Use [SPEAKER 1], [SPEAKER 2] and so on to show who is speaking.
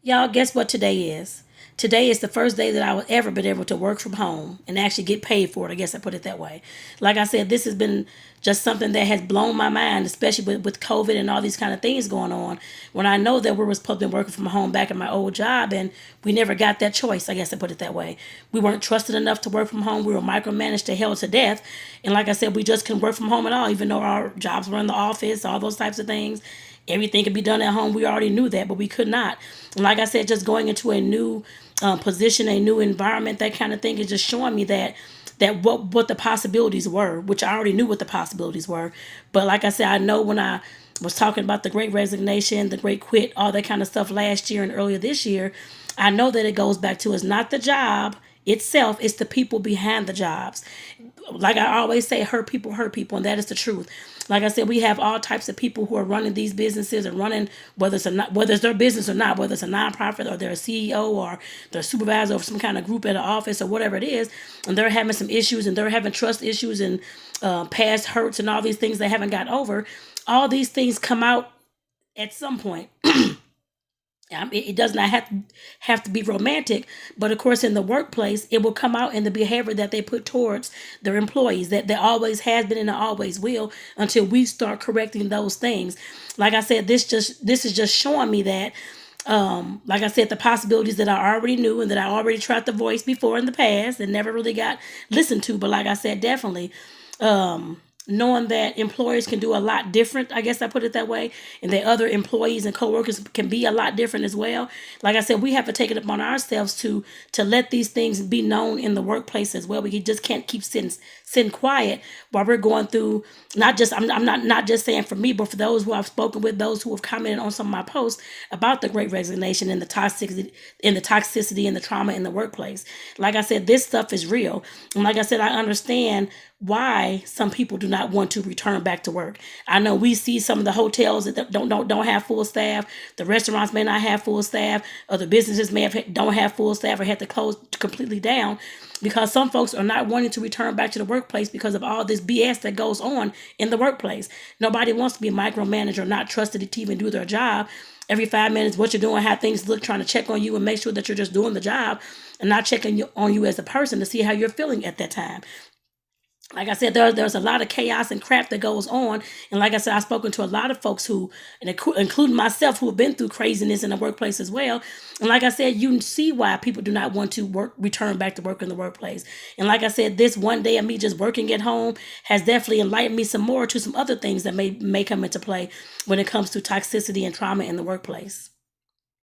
[SPEAKER 1] Y'all, guess what today is? Today is the first day that I would ever been able to work from home and actually get paid for it. I guess I put it that way. Like I said, this has been just something that has blown my mind, especially with COVID and all these kind of things going on. When I know that we were supposed to be working from home back in my old job and we never got that choice. I guess I put it that way. We weren't trusted enough to work from home. We were micromanaged to hell to death. And like I said, we just couldn't work from home at all, even though our jobs were in the office, all those types of things. Everything could be done at home. We already knew that, but we could not. And like I said, just going into a new position, a new environment, that kind of thing is just showing me that what the possibilities were, which I already knew what the possibilities were. But like I said, I know when I was talking about the great resignation, the great quit, all that kind of stuff last year and earlier this year, I know that it goes back to it's not the job itself, it's the people behind the jobs. Like I always say, hurt people, and that is the truth. Like I said, we have all types of people who are running these businesses and running whether it's their business or not, whether it's a nonprofit or they're a CEO or they're a supervisor of some kind of group at an office or whatever it is, and they're having some issues and they're having trust issues and past hurts and all these things they haven't got over. All these things come out at some point. It does not have to be romantic, but of course, in the workplace, it will come out in the behavior that they put towards their employees. That always has been and always will until we start correcting those things. Like I said, this is just showing me that. Like I said, the possibilities that I already knew and that I already tried to voice before in the past and never really got listened to. But like I said, definitely. Knowing that employers can do a lot different, I guess I put it that way, and that other employees and coworkers can be a lot different as well. Like I said, we have to take it upon ourselves to let these things be known in the workplace as well. We just can't keep sitting quiet while we're going through. Not just I'm not just saying for me, but for those who I've spoken with, those who have commented on some of my posts about the Great Resignation and the toxicity and the trauma in the workplace. Like I said, this stuff is real, and like I said, I understand why some people do not want to return back to work. I know we see some of the hotels that don't have full staff. The restaurants may not have full staff. Other businesses may have don't have full staff or had to close completely down because some folks are not wanting to return back to the workplace because of all this BS that goes on in the workplace. Nobody wants to be micromanaged or not trusted to even do their job. Every 5 minutes, what you're doing, how things look, trying to check on you and make sure that you're just doing the job and not checking on you as a person to see how you're feeling at that time. Like I said, there's a lot of chaos and crap that goes on. And like I said, I've spoken to a lot of folks who, and including myself, who have been through craziness in the workplace as well. And like I said, you see why people do not want to return back to work in the workplace. And like I said, this one day of me just working at home has definitely enlightened me some more to some other things that may come into play when it comes to toxicity and trauma in the workplace.